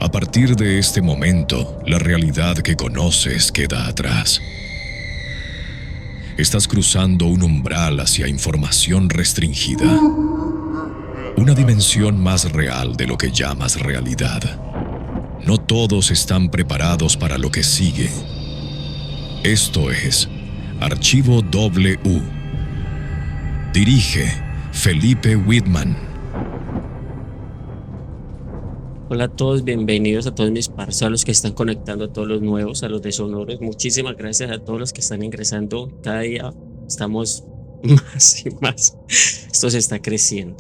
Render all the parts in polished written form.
A partir de este momento, la realidad que conoces queda atrás. Estás cruzando un umbral hacia información restringida. Una dimensión más real de lo que llamas realidad. No todos están preparados para lo que sigue. Esto es Archivo W. Dirige Felipe Whitman. Hola a todos, bienvenidos a todos mis parceros, a los que están conectando, a todos los nuevos, a los desonoros. Muchísimas gracias a todos los que están ingresando. Cada día estamos más y más. Esto se está creciendo.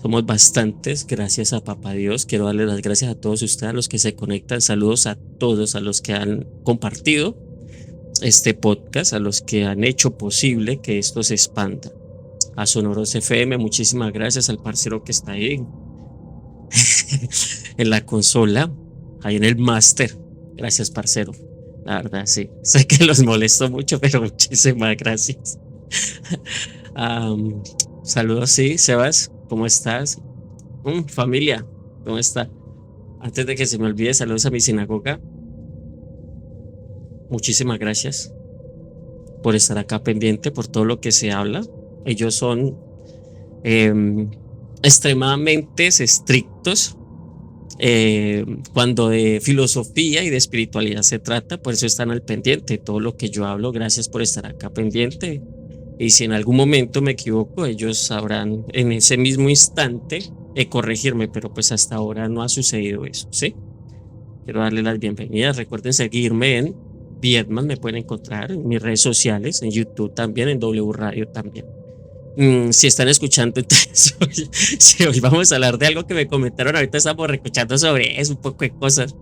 Somos bastantes, gracias a Papá Dios. Quiero darle las gracias a todos ustedes, a los que se conectan. Saludos a todos, a los que han compartido este podcast, a los que han hecho posible que esto se expanda. A Sonoros FM, muchísimas gracias al parcero que está ahí en la consola, ahí en el máster. Gracias, parcero. La verdad, sí. Sé que los molesto mucho, pero muchísimas gracias. Saludos, sí, Sebas. ¿Cómo estás? Familia, ¿cómo está? Antes de que se me olvide, saludos a mi sinagoga. Muchísimas gracias por estar acá pendiente, por todo lo que se habla. Ellos son extremadamente estrictos cuando de filosofía y de espiritualidad se trata, por eso están al pendiente de todo lo que yo hablo. Gracias por estar acá pendiente. Y si en algún momento me equivoco, ellos sabrán en ese mismo instante corregirme, pero pues hasta ahora no ha sucedido eso, ¿sí? Quiero darle las bienvenidas. Recuerden seguirme en Vietman, me pueden encontrar en mis redes sociales, en YouTube también, en W Radio también. Si están escuchando, entonces, hoy vamos a hablar de algo que me comentaron. Ahorita estamos escuchando sobre eso, un poco de cosas.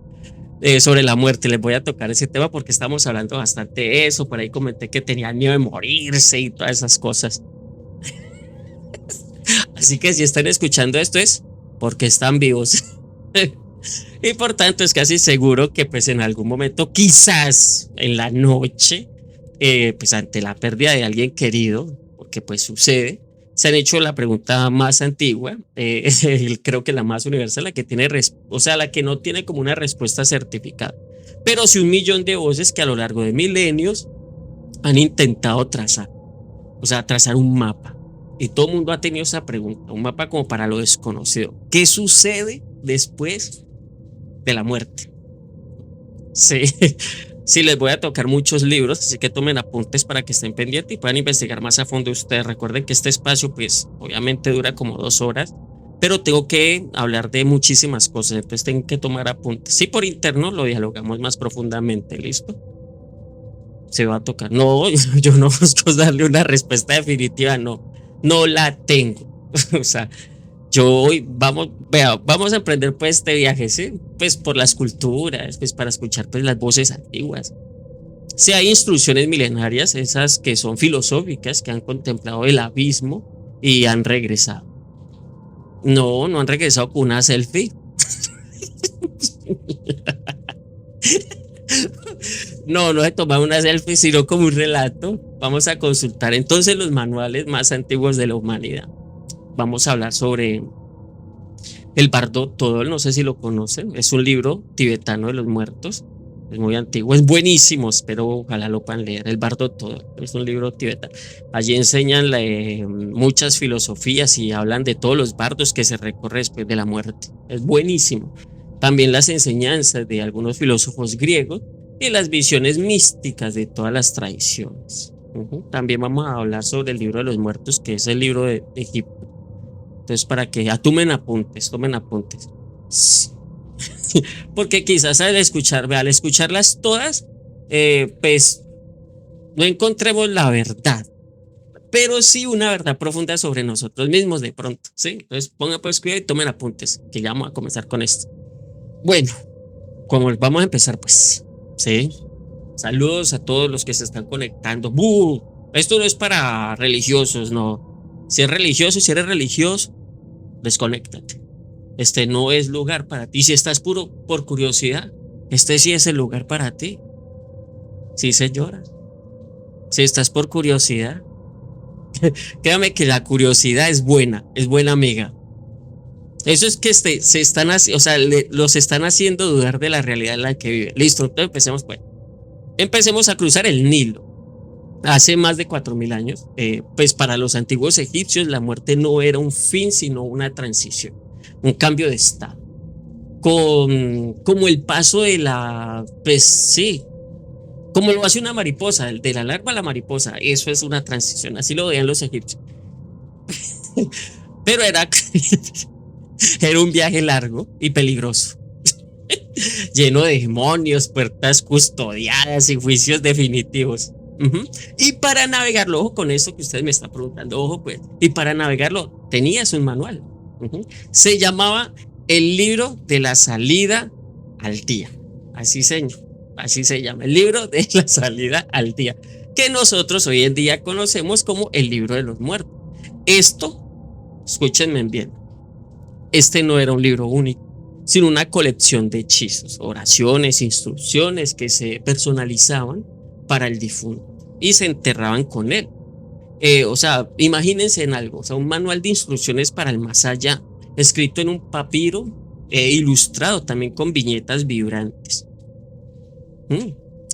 Sobre la muerte, les voy a tocar ese tema porque estamos hablando bastante de eso. Por ahí comenté que tenía miedo de morirse y todas esas cosas. Así que si están escuchando esto es porque están vivos. Y por tanto es casi seguro que pues en algún momento, quizás en la noche, pues ante la pérdida de alguien querido, porque pues sucede, se han hecho la pregunta más antigua, creo que la más universal, la que tiene, o sea, la que no tiene como una respuesta certificada, pero sí 1.000.000 de voces que a lo largo de milenios han intentado trazar, o sea, trazar un mapa. Y todo el mundo ha tenido esa pregunta, un mapa como para lo desconocido. ¿Qué sucede después de la muerte? Sí. Sí, les voy a tocar muchos libros, así que tomen apuntes para que estén pendientes y puedan investigar más a fondo ustedes. Recuerden que este espacio, pues, obviamente dura como 2 horas, pero tengo que hablar de muchísimas cosas, entonces tengo que tomar apuntes. Sí, por interno lo dialogamos más profundamente, ¿listo? Se va a tocar. No, yo no busco darle una respuesta definitiva, no la tengo. O sea, yo hoy vamos a emprender pues este viaje, ¿sí? Pues por las culturas, pues para escuchar pues las voces antiguas. Sí, hay instrucciones milenarias, esas que son filosóficas, que han contemplado el abismo y han regresado. No han regresado con una selfie. No he tomado una selfie, sino como un relato. Vamos a consultar entonces los manuales más antiguos de la humanidad. Vamos a hablar sobre el Bardo Todol, no sé si lo conocen, es un libro tibetano de los muertos, es muy antiguo, es buenísimo, espero ojalá lo puedan leer. El Bardo Todol es un libro tibetano. Allí enseñan muchas filosofías y hablan de todos los bardos que se recorren después de la muerte, es buenísimo. También las enseñanzas de algunos filósofos griegos y las visiones místicas de todas las tradiciones. También vamos a hablar sobre el libro de los muertos, que es el libro de Egipto. Entonces, para que tomen apuntes. Sí. Porque quizás al escucharlas todas, pues no encontremos la verdad, pero sí una verdad profunda sobre nosotros mismos de pronto, ¿sí? Entonces, pongan pues cuidado y tomen apuntes, que ya vamos a comenzar con esto. Bueno, como vamos a empezar, pues, ¿sí? Saludos a todos los que se están conectando. Esto no es para religiosos, no. Si eres religioso, desconéctate. Este no es lugar para ti. Si estás puro por curiosidad, este sí es el lugar para ti. Sí, señora. Si estás por curiosidad, créame que la curiosidad es buena amiga. Eso es que se están o sea, los están haciendo dudar de la realidad en la que viven. Listo, entonces empecemos pues. Empecemos a cruzar el Nilo. Hace más de 4000 años, pues para los antiguos egipcios la muerte no era un fin, sino una transición, un cambio de estado. Como el paso de pues sí, como lo hace una mariposa, de la larva a la mariposa, eso es una transición, así lo veían los egipcios. Pero era un viaje largo y peligroso, lleno de demonios, puertas custodiadas y juicios definitivos. Y para navegarlo, ojo con eso que usted me está preguntando, ojo pues, y para navegarlo tenías un manual. Se llamaba el libro de la salida al día. Así se llama, el libro de la salida al día, que nosotros hoy en día conocemos como el libro de los muertos. Esto, escúchenme bien, este no era un libro único, sino una colección de hechizos, oraciones, instrucciones que se personalizaban para el difunto y se enterraban con él. O sea, imagínense en algo, o sea, un manual de instrucciones para el más allá, escrito en un papiro, ilustrado también con viñetas vibrantes.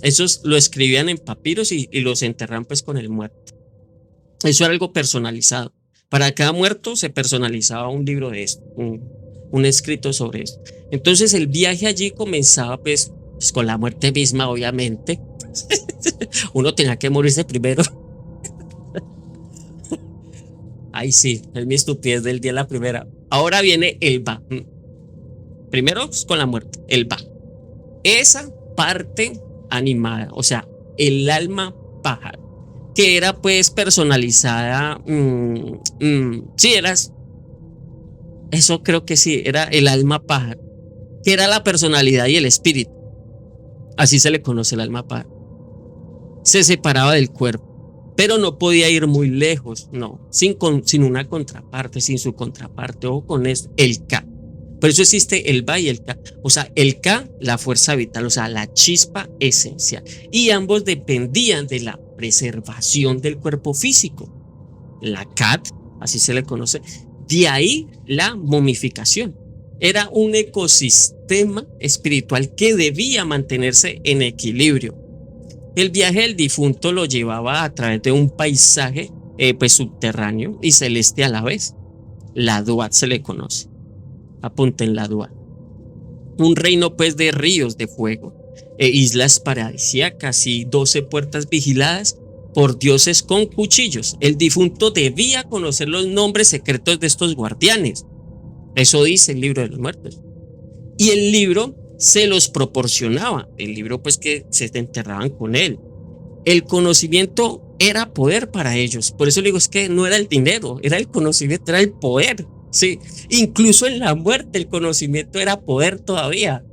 Esos lo escribían en papiros y los enterraban pues con el muerto. Eso era algo personalizado. Para cada muerto se personalizaba un libro de esto, un escrito sobre esto. Entonces el viaje allí comenzaba pues con la muerte misma, obviamente. Uno tenía que morirse primero. Ay, sí, es mi estupidez del día la primera. Ahora viene el va. Primero pues, con la muerte, el va. Esa parte animada, o sea, el alma pájaro, que era pues personalizada. Sí, eso creo que sí, era el alma pájaro, que era la personalidad y el espíritu. Así se le conoce el alma pájaro. Se separaba del cuerpo, pero no podía ir muy lejos, no, sin una contraparte, sin su contraparte. Ojo con esto, el K. Por eso existe el Va y el K. O sea, el K, la fuerza vital, o sea, la chispa esencial. Y ambos dependían de la preservación del cuerpo físico. La Kat, así se le conoce, de ahí la momificación. Era un ecosistema espiritual que debía mantenerse en equilibrio. El viaje del difunto lo llevaba a través de un paisaje pues subterráneo y celeste a la vez. La Duat se le conoce. Apunten la Duat. Un reino pues de ríos de fuego, islas paradisíacas y 12 puertas vigiladas por dioses con cuchillos. El difunto debía conocer los nombres secretos de estos guardianes. Eso dice el libro de los muertos. Y el libro se los proporcionaba. El libro pues que se enterraban con él. El conocimiento era poder para ellos. Por eso le digo, es que no era el dinero, era el conocimiento, era el poder. Sí, incluso en la muerte el conocimiento era poder todavía.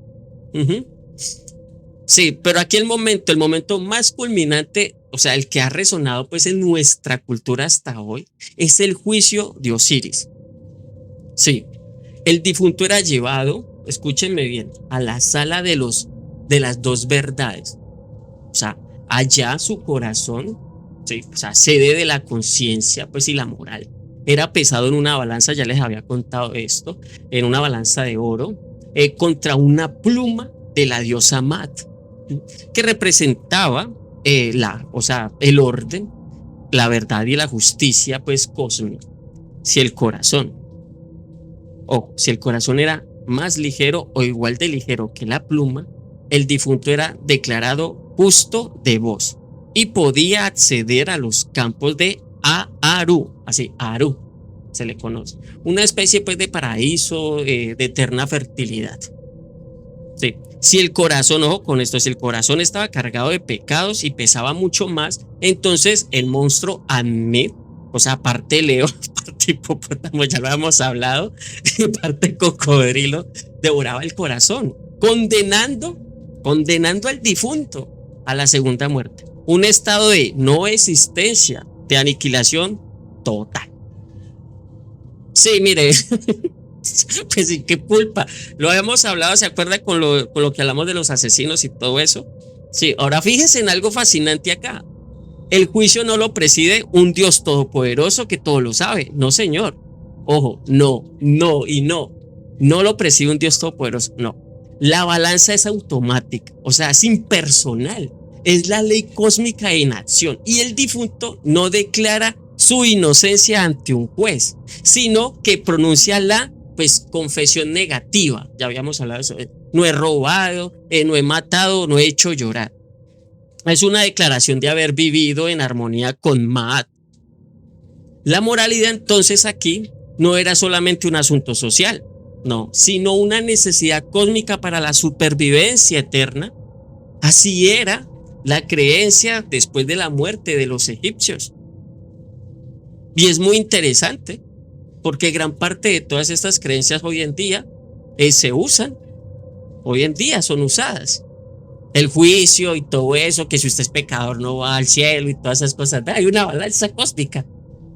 Sí, pero aquí el momento más culminante, o sea, el que ha resonado pues en nuestra cultura hasta hoy, es el juicio de Osiris. Sí, el difunto era llevado, escúchenme bien, a la sala de las dos verdades. O sea, allá su corazón, sí, o sea, sede de la conciencia pues y la moral, era pesado en una balanza, ya les había contado esto, en una balanza de oro, contra una pluma de la diosa Mat, que representaba o sea, el orden, la verdad y la justicia pues cósmica. Si el corazón era más ligero o igual de ligero que la pluma, el difunto era declarado justo de voz y podía acceder a los campos de Aaru, así Aaru se le conoce, una especie pues de paraíso, de eterna fertilidad. Sí. Si el corazón, ojo con esto, si el corazón estaba cargado de pecados y pesaba mucho más, entonces el monstruo Admet, o sea, parte Leo, parte hipopótamo, ya lo habíamos hablado, parte cocodrilo, devoraba el corazón, condenando al difunto a la segunda muerte. Un estado de no existencia, de aniquilación total. Sí, mire, pues sí, qué culpa. Lo habíamos hablado, ¿se acuerda con lo que hablamos de los asesinos y todo eso? Sí, ahora fíjese en algo fascinante acá. El juicio no lo preside un Dios todopoderoso que todo lo sabe. No, señor. Ojo, no. No lo preside un Dios todopoderoso, no. La balanza es automática, o sea, es impersonal. Es la ley cósmica en acción. Y el difunto no declara su inocencia ante un juez, sino que pronuncia la confesión negativa. Ya habíamos hablado de eso. No he robado, no he matado, no he hecho llorar. Es una declaración de haber vivido en armonía con Ma'at. La moralidad entonces aquí no era solamente un asunto social, no, sino una necesidad cósmica para la supervivencia eterna. Así era la creencia después de la muerte de los egipcios. Y es muy interesante porque gran parte de todas estas creencias hoy en día se usan, hoy en día son usadas. El juicio y todo eso, que si usted es pecador no va al cielo y todas esas cosas. Hay una balanza cósmica.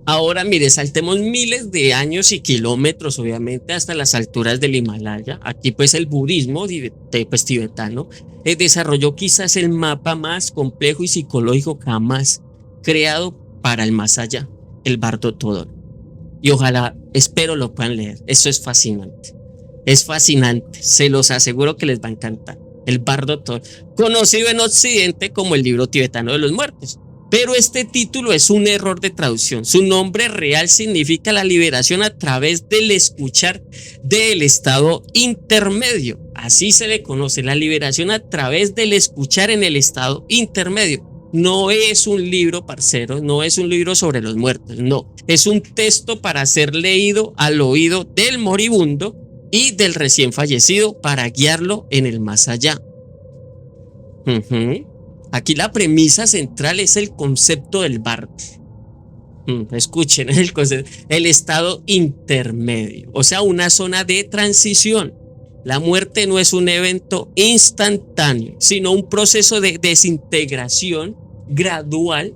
Ahora, mire, saltemos miles de años y kilómetros, obviamente, hasta las alturas del Himalaya. Aquí, pues, el budismo tibetano desarrolló quizás el mapa más complejo y psicológico jamás creado para el más allá, el Bardo Thodol. Y ojalá, espero lo puedan leer. Eso es fascinante. Es fascinante. Se los aseguro que les va a encantar. El Bardo Thodol, conocido en Occidente como el libro tibetano de los muertos. Pero este título es un error de traducción. Su nombre real significa la liberación a través del escuchar del estado intermedio. Así se le conoce, la liberación a través del escuchar en el estado intermedio. No es un libro, parceros, no es un libro sobre los muertos, no. Es un texto para ser leído al oído del moribundo y del recién fallecido para guiarlo en el más allá. Aquí la premisa central es el concepto del bardo. Escuchen el concepto, el estado intermedio, o sea, una zona de transición. La muerte no es un evento instantáneo, sino un proceso de desintegración gradual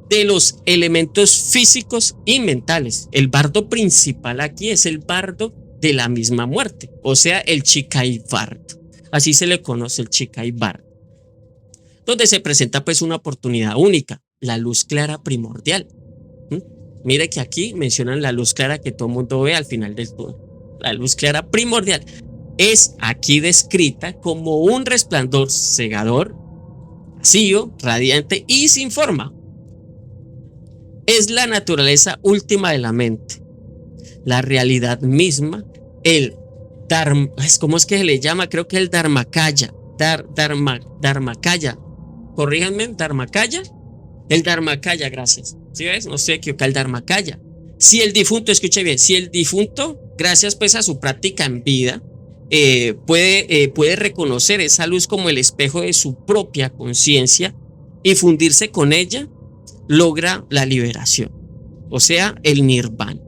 de los elementos físicos y mentales. El bardo principal aquí es el bardo de la misma muerte, o sea, el Chikai bardo. Así se le conoce, el Chikai bardo, donde se presenta pues una oportunidad única, la luz clara primordial. Mire que aquí mencionan la luz clara que todo el mundo ve al final del túnel. La luz clara primordial es aquí descrita como un resplandor cegador, vacío, radiante y sin forma. Es la naturaleza última de la mente, la realidad misma, el Dharma, ¿cómo es que se le llama? Creo que el Dharmakaya, Dharmakaya. Corríjanme, Dharmakaya. El Dharmakaya, gracias. ¿Sí ves? No sé qué, el Dharmakaya. Si el difunto, escuche bien, si el difunto, gracias pues a su práctica en vida, puede reconocer esa luz como el espejo de su propia conciencia y fundirse con ella, logra la liberación, o sea, el nirvana.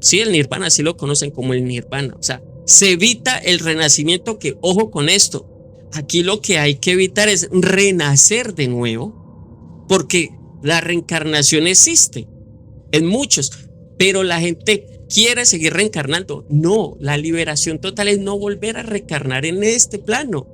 Sí, el nirvana, así lo conocen como el nirvana. O sea, se evita el renacimiento, que, ojo con esto, aquí lo que hay que evitar es renacer de nuevo, porque la reencarnación existe en muchos, pero la gente quiere seguir reencarnando. No, la liberación total es no volver a reencarnar en este plano,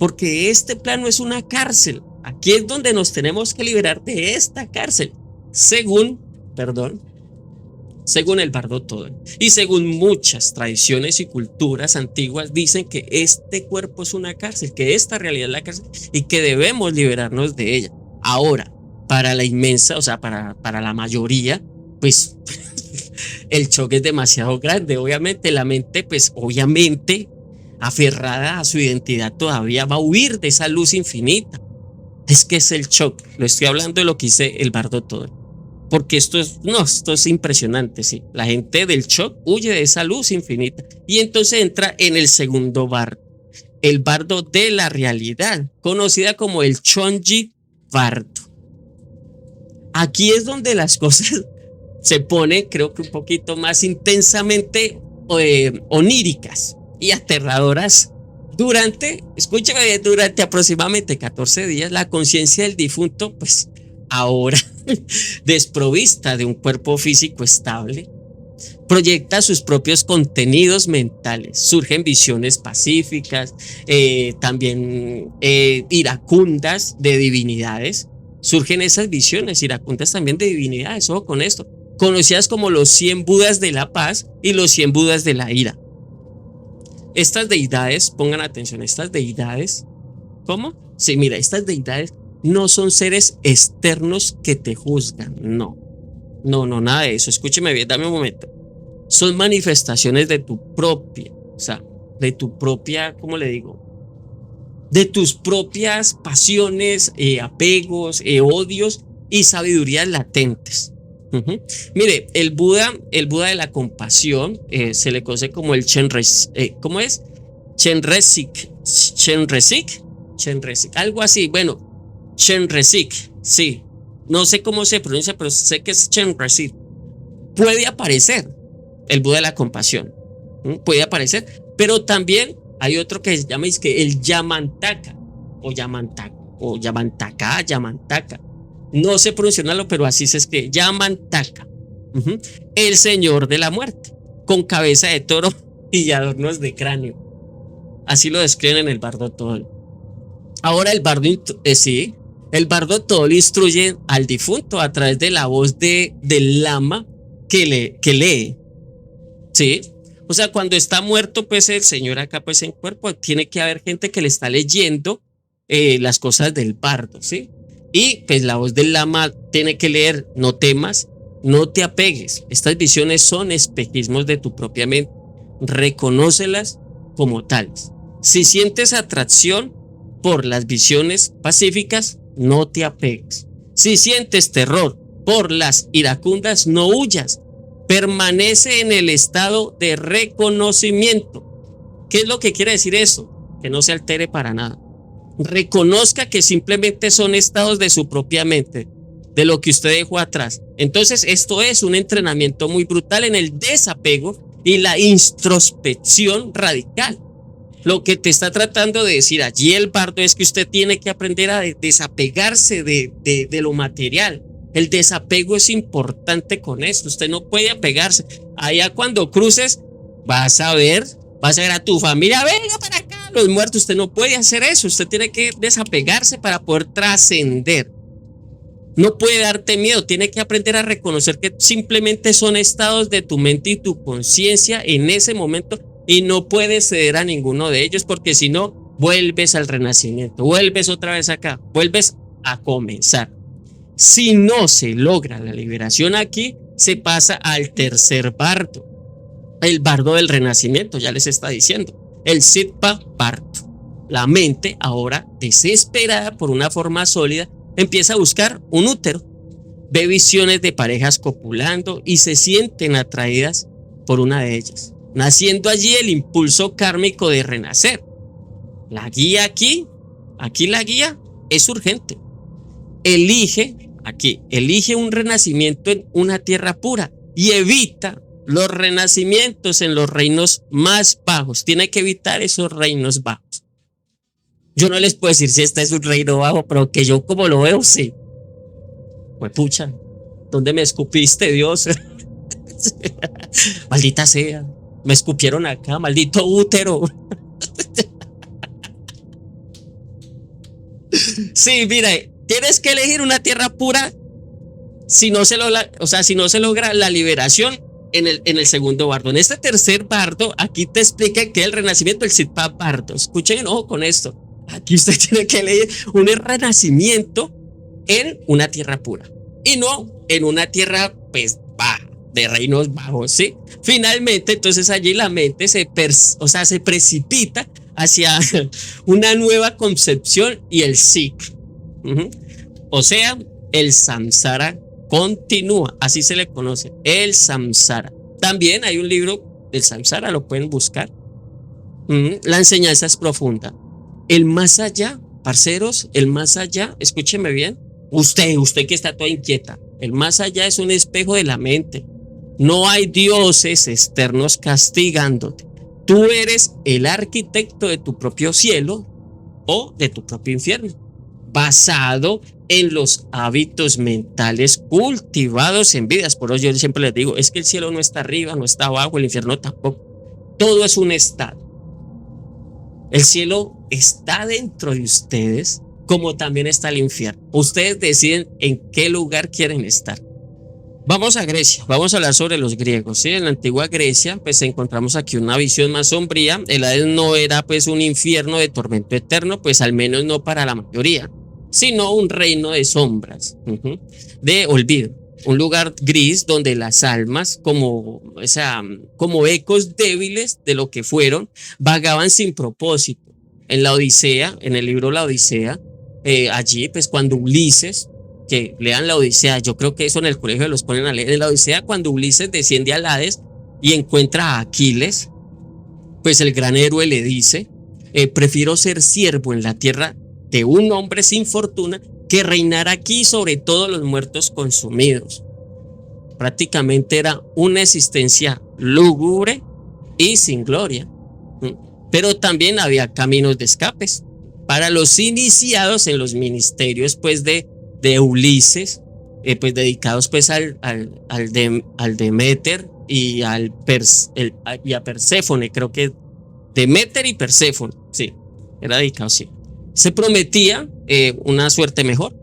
porque este plano es una cárcel. Aquí es donde nos tenemos que liberar de esta cárcel, según el Bardo Thodol. Y según muchas tradiciones y culturas antiguas, dicen que este cuerpo es una cárcel, que esta realidad es la cárcel y que debemos liberarnos de ella. Ahora, para la inmensa, o sea, para la mayoría, pues el choque es demasiado grande. Obviamente la mente, pues obviamente aferrada a su identidad, todavía va a huir de esa luz infinita. Es que es el choque. Lo estoy hablando de lo que dice el Bardo Thodol, porque esto es impresionante, sí. La gente del shock huye de esa luz infinita y entonces entra en el segundo bardo, el bardo de la realidad, conocida como el Chonji bardo. Aquí es donde las cosas se ponen, creo que un poquito más intensamente oníricas y aterradoras. Durante aproximadamente 14 días, la conciencia del difunto, pues ahora desprovista de un cuerpo físico estable, proyecta sus propios contenidos mentales. Surgen visiones pacíficas, también iracundas de divinidades. Surgen esas visiones iracundas también de divinidades, ojo con esto, conocidas como los 100 Budas de la paz y los 100 Budas de la ira. Estas deidades, pongan atención, estas deidades, ¿cómo? Sí, mira, estas deidades no son seres externos que te juzgan, no. No, no, nada de eso. Escúcheme bien, dame un momento. Son manifestaciones de tu propia, o sea, de tu propia, ¿cómo le digo? De tus propias pasiones, apegos, odios y sabidurías latentes. Ujú. Mire, el Buda de la compasión, se le conoce como el Chenrezig, ¿cómo es? Chenrezig, algo así. Bueno, Chenrezig, sí. No sé cómo se pronuncia, pero sé que es Chenrezig. Puede aparecer el Buda de la compasión, puede aparecer, pero también hay otro que se llama el Yamantaka o Yamantaka. No sé pronunciarlo, pero así se escribe, Yamantaka. El señor de la muerte, con cabeza de toro y adornos de cráneo. Así lo describen en el Bardo Tol. Ahora el Bardo Tol instruye al difunto a través de la voz del lama que lee. ¿Sí? O sea, cuando está muerto, pues el señor acá, pues en cuerpo, tiene que haber gente que le está leyendo las cosas del bardo, ¿sí? Y pues la voz del lama tiene que leer: no temas, no te apegues. Estas visiones son espejismos de tu propia mente. Reconócelas como tales. Si sientes atracción por las visiones pacíficas, no te apegues. Si sientes terror por las iracundas, no huyas. Permanece en el estado de reconocimiento. ¿Qué es lo que quiere decir eso? Que no se altere para nada. Reconozca que simplemente son estados de su propia mente, de lo que usted dejó atrás. Entonces, esto es un entrenamiento muy brutal en el desapego y la introspección radical. Lo que te está tratando de decir allí el bardo es que usted tiene que aprender a desapegarse de lo material. El desapego es importante con esto. Usted no puede apegarse. Allá cuando cruces, vas a ver a tu familia: venga para acá, los muertos. Usted no puede hacer eso. Usted tiene que desapegarse para poder trascender. No puede darte miedo. Tiene que aprender a reconocer que simplemente son estados de tu mente y tu conciencia en ese momento, y no puedes ceder a ninguno de ellos, porque si no, vuelves al renacimiento, vuelves otra vez acá, vuelves a comenzar. Si no se logra la liberación aquí, se pasa al tercer bardo, el bardo del renacimiento. Ya les está diciendo, el Siddha Bardo. La mente, ahora desesperada por una forma sólida, empieza a buscar un útero, ve visiones de parejas copulando y se sienten atraídas por una de ellas, naciendo allí el impulso kármico de renacer. La guía aquí la guía es urgente. Elige un renacimiento en una tierra pura y evita los renacimientos en los reinos más bajos. Tiene que evitar esos reinos bajos. Yo no les puedo decir si este es un reino bajo, pero que yo como lo veo, sí. Pues pucha, ¿dónde me escupiste, Dios? Maldita sea, me escupieron acá, maldito útero. Sí, mira, tienes que elegir una tierra pura si no se logra la liberación en el segundo bardo. En este tercer bardo, aquí te explica que es el renacimiento del Siddha Bardo. Escuchen, ojo con esto. Aquí usted tiene que elegir un renacimiento en una tierra pura y no en una tierra pues baja, de reinos bajos, ¿sí? Finalmente, entonces allí la mente se precipita hacia una nueva concepción y el ciclo. O sea, el samsara continúa, así se le conoce, el samsara. También hay un libro del samsara, lo pueden buscar. La enseñanza es profunda. El más allá, parceros, el más allá, escúcheme bien, usted que está toda inquieta, el más allá es un espejo de la mente. No hay dioses externos castigándote. Tú eres el arquitecto de tu propio cielo o de tu propio infierno, basado en los hábitos mentales cultivados en vidas. Por eso yo siempre les digo, es que el cielo no está arriba, no está abajo, el infierno tampoco. Todo es un estado. El cielo está dentro de ustedes, como también está el infierno. Ustedes deciden en qué lugar quieren estar. Vamos a Grecia, vamos a hablar sobre los griegos, ¿sí? En la antigua Grecia, pues encontramos aquí una visión más sombría. El Hades no era pues un infierno de tormento eterno, pues al menos no para la mayoría, sino un reino de sombras, de olvido. Un lugar gris donde las almas, como ecos débiles de lo que fueron, vagaban sin propósito. En la Odisea, en el libro La Odisea, allí, pues cuando Ulises, que lean la Odisea, yo creo que eso en el colegio los ponen a leer. En la Odisea, cuando Ulises desciende al Hades y encuentra a Aquiles, pues el gran héroe le dice: prefiero ser siervo en la tierra de un hombre sin fortuna que reinar aquí sobre todos los muertos consumidos. Prácticamente era una existencia lúgubre y sin gloria. Pero también había caminos de escapes para los iniciados en los ministerios pues de Ulises, pues dedicados pues al Demeter y y a Perséfone. Creo que Demeter y Perséfone, sí, era dedicado, sí. Se prometía una suerte mejor,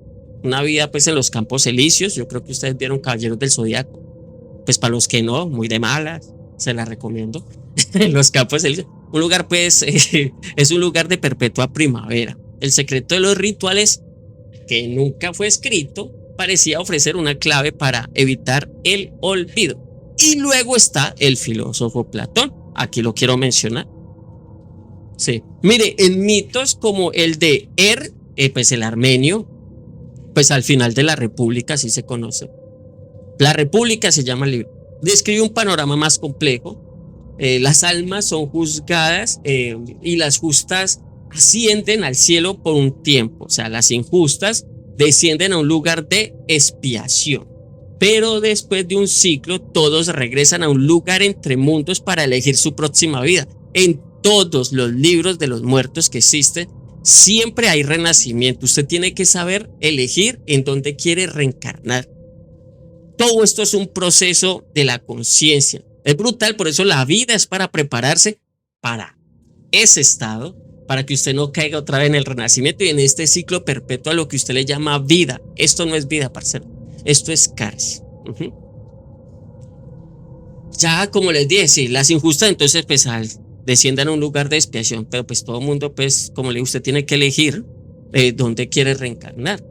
una vida pues en los campos elíseos. Yo creo que ustedes vieron Caballeros del Zodiaco, pues para los que no, muy de malas, se la recomiendo. En los campos elíseos, un lugar pues es un lugar de perpetua primavera. El secreto de los rituales, que nunca fue escrito, parecía ofrecer una clave para evitar el olvido. Y luego está el filósofo Platón, aquí lo quiero mencionar. Sí, mire, en mitos como el de pues el armenio, pues al final de la República, así se conoce. La República se llama el libro. Describe un panorama más complejo. Las almas son juzgadas y las justas ascienden al cielo por un tiempo. O sea, las injustas descienden a un lugar de expiación. Pero después de un ciclo, todos regresan a un lugar entre mundos para elegir su próxima vida. En todos los libros de los muertos que existen, siempre hay renacimiento. Usted tiene que saber elegir en dónde quiere reencarnar. Todo esto es un proceso de la conciencia. Es brutal, por eso la vida es para prepararse para ese estado, para que usted no caiga otra vez en el renacimiento y en este ciclo perpetuo a lo que usted le llama vida. Esto no es vida, parcero. Esto es cárcel. Ya, como les dije, sí, las injustas entonces pues desciendan a un lugar de expiación, pero pues todo el mundo, pues, como le digo, usted tiene que elegir dónde quiere reencarnar.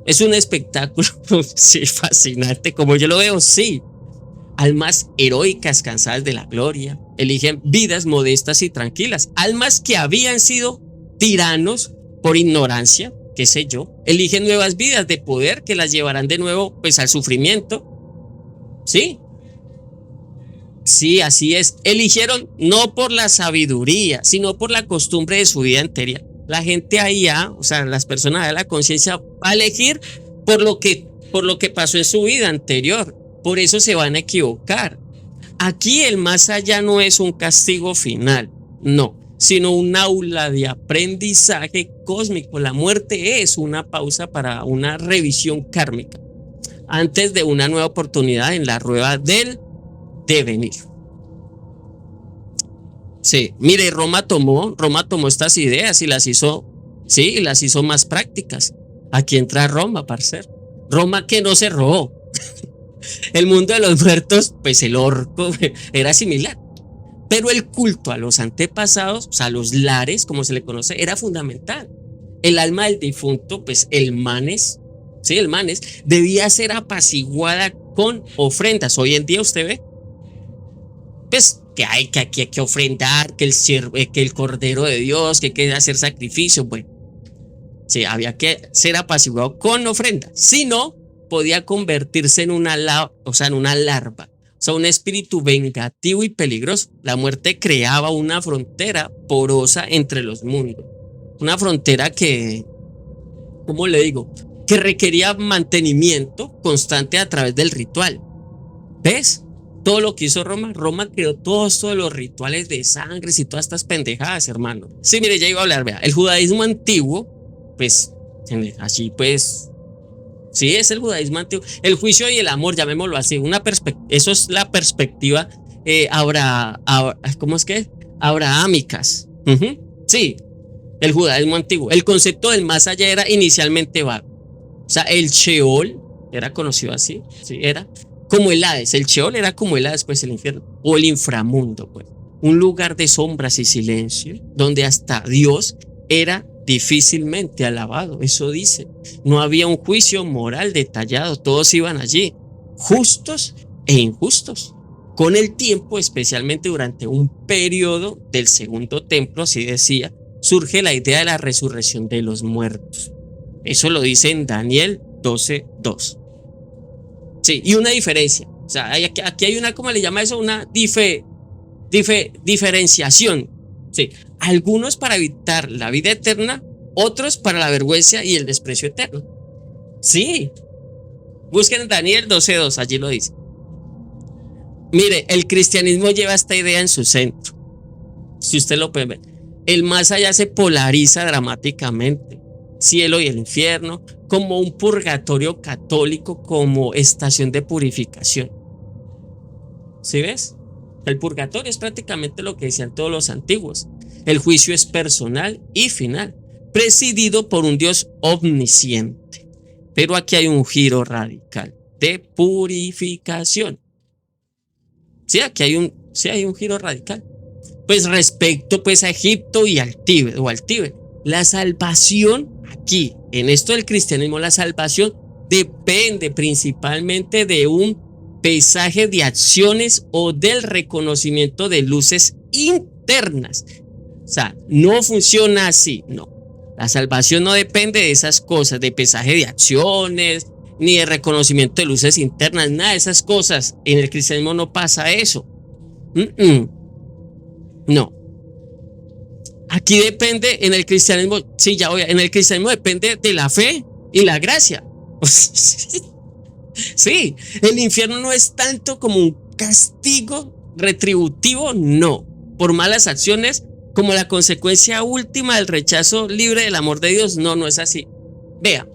Es un espectáculo, sí, fascinante, como yo lo veo, sí. Almas heroicas cansadas de la gloria eligen vidas modestas y tranquilas. Almas que habían sido tiranos por ignorancia, qué sé yo, eligen nuevas vidas de poder que las llevarán de nuevo pues al sufrimiento. Sí, sí, así es. Eligieron no por la sabiduría, sino por la costumbre de su vida anterior. La gente allá, o sea, las personas de la conciencia, va a elegir por lo que pasó en su vida anterior. Por eso se van a equivocar. Aquí el más allá no es un castigo final, no, sino un aula de aprendizaje cósmico. La muerte es una pausa para una revisión kármica antes de una nueva oportunidad en la rueda del devenir. Sí, mire, Roma tomó estas ideas y las hizo, sí, y las hizo más prácticas. Aquí entra Roma, parcero. Roma que no se robó. El mundo de los muertos, pues el orco era similar. Pero el culto a los antepasados, o sea, los lares, como se le conoce, era fundamental. El alma del difunto, pues el manes, sí, el manes, debía ser apaciguada con ofrendas. Hoy en día usted ve, pues que aquí hay que ofrendar, que el cordero de Dios, que hay que hacer sacrificio. Bueno, sí, había que ser apaciguado con ofrenda. Si no, podía convertirse en una larva, o sea, un espíritu vengativo y peligroso. La muerte creaba una frontera porosa entre los mundos. Una frontera que, ¿cómo le digo? Que requería mantenimiento constante a través del ritual. ¿Ves? Todo lo que hizo Roma creó todos los rituales de sangres y todas estas pendejadas, hermano. Sí, mire, ya iba a hablar, vea. El judaísmo antiguo, pues, allí pues, sí, es el judaísmo antiguo. El juicio y el amor, llamémoslo así. Eso es la perspectiva ¿cómo es que? Abrahámicas. Sí, el judaísmo antiguo. El concepto del más allá era inicialmente vago. O sea, el Sheol era conocido así, sí, era como el Hades, el Sheol era como el Hades, pues el infierno, o el inframundo, pues, un lugar de sombras y silencio, donde hasta Dios era difícilmente alabado, eso dice, no había un juicio moral detallado, todos iban allí, justos e injustos. Con el tiempo, especialmente durante un periodo del segundo templo, así decía, surge la idea de la resurrección de los muertos. Eso lo dice en Daniel 12:2. Sí, y una diferencia. O sea, aquí hay una, ¿cómo le llama eso? Una diferenciación. Sí, algunos para evitar la vida eterna, otros para la vergüenza y el desprecio eterno. Sí, busquen en Daniel 12:2, allí lo dice. Mire, el cristianismo lleva esta idea en su centro. Si usted lo puede ver, el más allá se polariza dramáticamente. Cielo y el infierno, como un purgatorio católico, como estación de purificación. ¿Sí ves? El purgatorio es prácticamente lo que decían todos los antiguos. El juicio es personal y final, presidido por un Dios omnisciente. Pero aquí hay un giro radical de purificación. Sí, aquí hay un giro radical. Pues respecto pues a Egipto y al Tíbet, la salvación aquí, en esto del cristianismo, la salvación depende principalmente de un pesaje de acciones o del reconocimiento de luces internas. O sea, no funciona así, no. La salvación no depende de esas cosas, de pesaje de acciones, ni de reconocimiento de luces internas, nada de esas cosas. En el cristianismo no pasa eso. No. Aquí depende, en el cristianismo, sí, ya voy, en el cristianismo depende de la fe y la gracia. Sí, el infierno no es tanto como un castigo retributivo, no, por malas acciones, como la consecuencia última del rechazo libre del amor de Dios. No, no es así. Vea,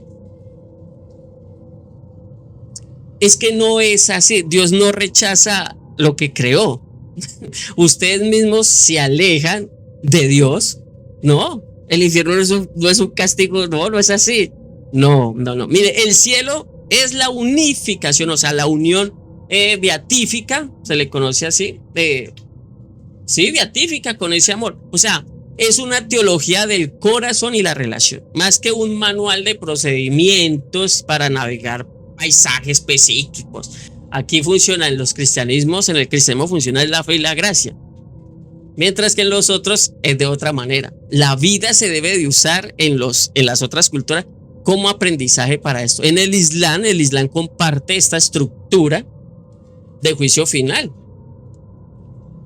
es que no es así. Dios no rechaza lo que creó. Ustedes mismos se alejan de Dios. No, el infierno no es un castigo, no es así. No. Mire, el cielo es la unificación, o sea, la unión beatífica, se le conoce así, sí, beatífica con ese amor. O sea, es una teología del corazón y la relación, más que un manual de procedimientos para navegar paisajes específicos. Aquí funcionan los cristianismos, en el cristianismo funciona la fe y la gracia, mientras que en los otros es de otra manera. La vida se debe de usar en las otras culturas como aprendizaje para esto. En el Islam comparte esta estructura de juicio final.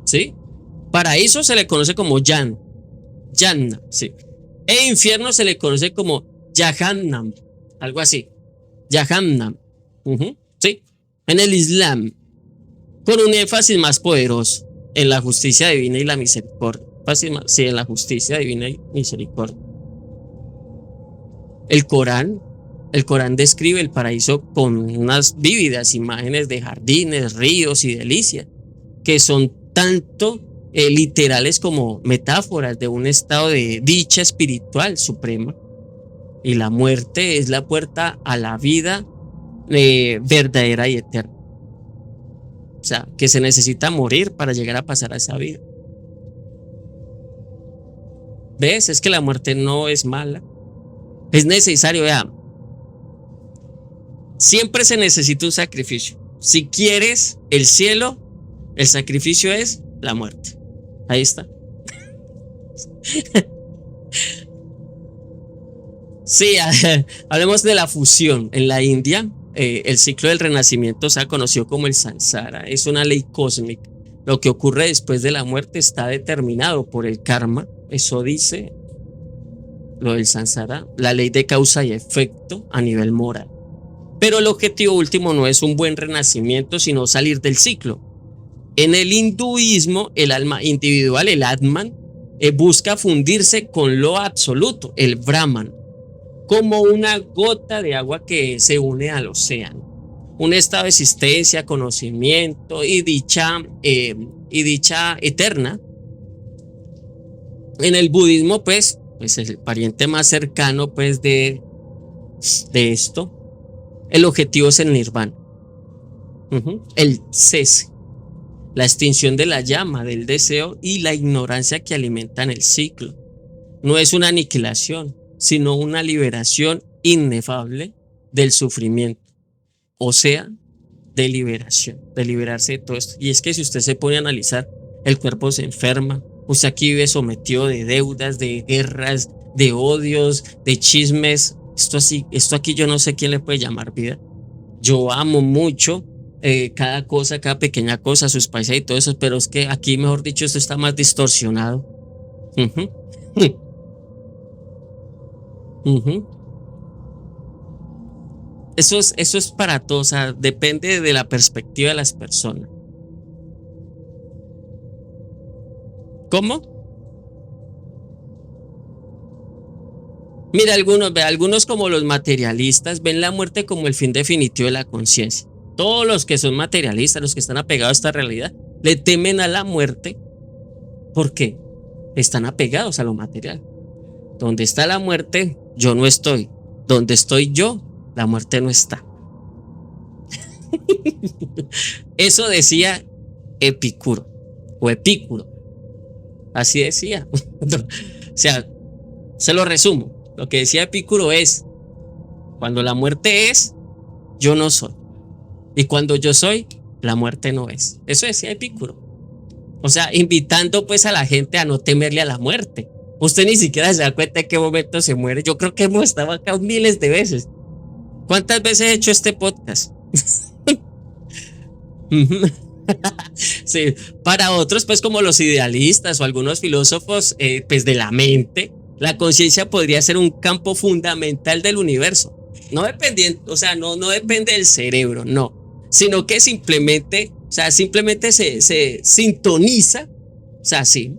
¿Sí? Paraíso se le conoce como Jannah, ¿sí? E infierno se le conoce como Jahannam, algo así. Jahannam. ¿Sí? En el Islam, con un énfasis más poderoso en la justicia divina y la misericordia. Sí, en la justicia divina y misericordia. El Corán describe el paraíso con unas vívidas imágenes de jardines, ríos y delicias, que son tanto literales como metáforas de un estado de dicha espiritual suprema. Y la muerte es la puerta a la vida verdadera y eterna. O sea, que se necesita morir para llegar a pasar a esa vida. ¿Ves? Es que la muerte no es mala. Es necesario, vea. Siempre se necesita un sacrificio. Si quieres el cielo, el sacrificio es la muerte. Ahí está. Sí, hablemos de la fusión. En la India, el ciclo del renacimiento se ha conocido como el samsara. Es una ley cósmica. Lo que ocurre después de la muerte está determinado por el karma. Eso dice lo del samsara, la ley de causa y efecto a nivel moral. Pero el objetivo último no es un buen renacimiento, sino salir del ciclo. En el hinduismo, el alma individual, el Atman, busca fundirse con lo absoluto, el Brahman, como una gota de agua que se une al océano. Un estado de existencia, conocimiento y dicha eterna. En el budismo, pues el pariente más cercano pues de esto El objetivo es el nirvana, el cese, la extinción de la llama del deseo y la ignorancia que alimentan el ciclo. No es una aniquilación, sino una liberación inefable del sufrimiento, o sea, de liberación, de liberarse de todo esto. Y es que si usted se pone a analizar, el cuerpo se enferma, usted aquí vive sometido de deudas, de guerras, de odios, de chismes. Esto aquí yo no sé quién le puede llamar vida. Yo amo mucho cada cosa, cada pequeña cosa, sus paisajes y todo eso, pero es que aquí, mejor dicho, esto está más distorsionado. Uh-huh. Uh-huh. Eso es para todos, o sea, depende de la perspectiva de las personas. ¿Cómo? Mira, algunos como los materialistas ven la muerte como el fin definitivo de la conciencia. Todos los que son materialistas, los que están apegados a esta realidad, le temen a la muerte. ¿Por qué? Están apegados a lo material. Donde está la muerte, yo no estoy. Donde estoy yo, la muerte no está. Eso decía Epicuro o Epicuro. Así decía. O sea, se lo resumo. Lo que decía Epicuro es: cuando la muerte es, yo no soy. Y cuando yo soy, la muerte no es. Eso decía Epicuro. O sea, invitando pues a la gente a no temerle a la muerte. Usted ni siquiera se da cuenta en qué momento se muere. Yo creo que hemos estado acá miles de veces. ¿Cuántas veces he hecho este podcast? Sí, para otros, pues como los idealistas o algunos filósofos pues de la mente, la conciencia podría ser un campo fundamental del universo. No dependiente, o sea, no depende del cerebro, no, sino que simplemente, o sea, simplemente se sintoniza, o sea, sí,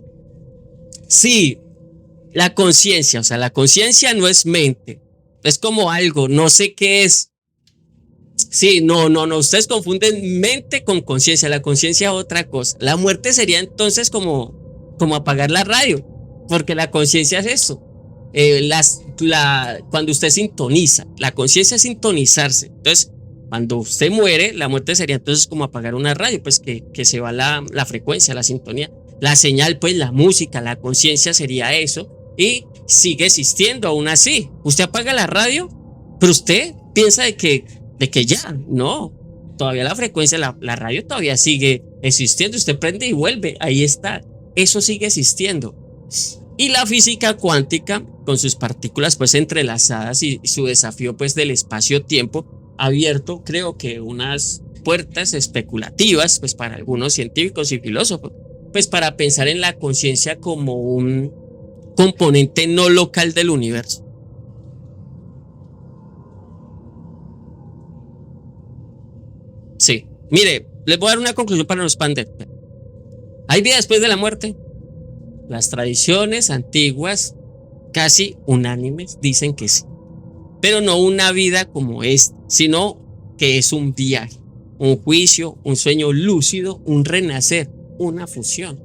la conciencia, o sea, la conciencia no es mente, es como algo, no sé qué es. Sí, no, ustedes confunden mente con conciencia, la conciencia es otra cosa. La muerte sería entonces como apagar la radio, porque la conciencia es eso. Cuando usted sintoniza, la conciencia es sintonizarse. Entonces, cuando usted muere, la muerte sería entonces como apagar una radio, pues que se va la frecuencia, la sintonía, la señal, pues la música, la conciencia sería eso y sigue existiendo aún así. Usted apaga la radio, pero usted piensa de que ya, no, todavía la frecuencia, la radio todavía sigue existiendo, usted prende y vuelve, ahí está, eso sigue existiendo. Y la física cuántica, con sus partículas pues entrelazadas y su desafío pues del espacio-tiempo, ha abierto creo que unas puertas especulativas pues para algunos científicos y filósofos, pues para pensar en la conciencia como un componente no local del universo. Sí, mire, les voy a dar una conclusión para no expandir. ¿Hay vida después de la muerte? Las tradiciones antiguas, casi unánimes, dicen que sí. Pero no una vida como esta, sino que es un viaje, un juicio, un sueño lúcido, un renacer, una fusión.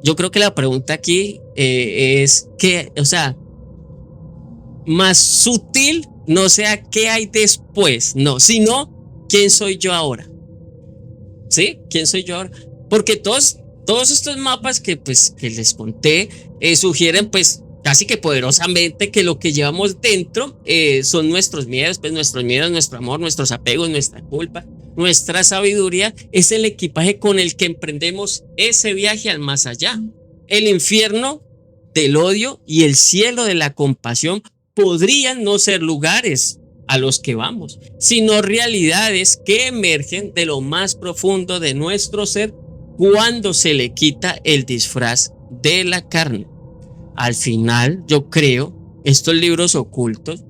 Yo creo que la pregunta aquí es que, o sea, más sutil no sea qué hay después, no, sino quién soy yo ahora. ¿Sí? ¿Quién soy yo ahora? Porque todos estos mapas que les conté sugieren pues casi que poderosamente que lo que llevamos dentro son nuestros miedos, pues nuestros miedos, nuestro amor, nuestros apegos, nuestra culpa, nuestra sabiduría es el equipaje con el que emprendemos ese viaje al más allá. El infierno del odio y el cielo de la compasión podrían no ser lugares a los que vamos, sino realidades que emergen de lo más profundo de nuestro ser cuando se le quita el disfraz de la carne. Al final, yo creo, estos libros ocultos,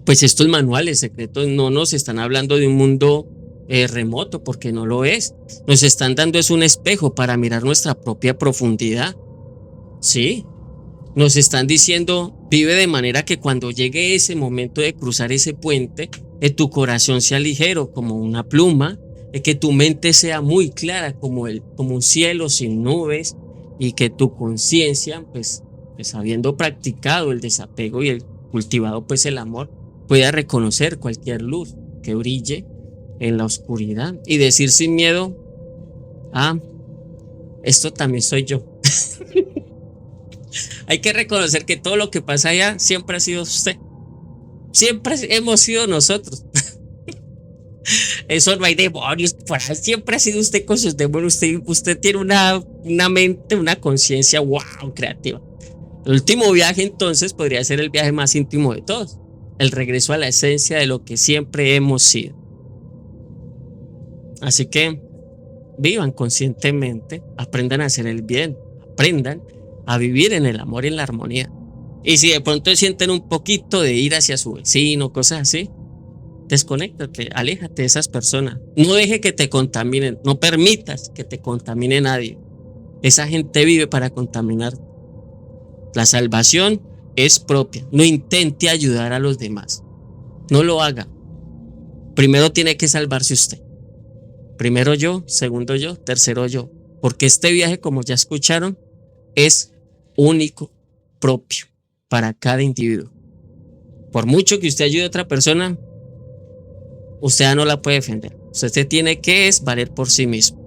pues estos manuales secretos no nos están hablando de un mundo remoto, porque no lo es. Nos están dando es un espejo para mirar nuestra propia profundidad. Sí, nos están diciendo, vive de manera que cuando llegue ese momento de cruzar ese puente, tu corazón sea ligero como una pluma, que tu mente sea muy clara como un cielo sin nubes, y que tu conciencia, pues habiendo practicado el desapego y el cultivado pues el amor, pueda reconocer cualquier luz que brille en la oscuridad y decir sin miedo: ah, esto también soy yo. Hay que reconocer que todo lo que pasa allá siempre ha sido usted. Siempre hemos sido nosotros. Eso no hay demonios por ahí. Siempre ha sido usted con sus demonios. Usted tiene una mente, una conciencia, wow, creativa. El último viaje entonces podría ser el viaje más íntimo de todos. El regreso a la esencia de lo que siempre hemos sido. Así que vivan conscientemente, aprendan a hacer el bien, aprendan a vivir en el amor y en la armonía. Y si de pronto sienten un poquito de ir hacia su vecino, cosas así, desconéctate, aléjate de esas personas. No deje que te contaminen, no permitas que te contamine nadie. Esa gente vive para contaminar. La salvación es propia. No intente ayudar a los demás. No lo haga. Primero tiene que salvarse usted. Primero yo, segundo yo, tercero yo. Porque este viaje, como ya escucharon, es único, propio para cada individuo. Por mucho que usted ayude a otra persona, usted ya no la puede defender. Usted se tiene que valer por sí mismo.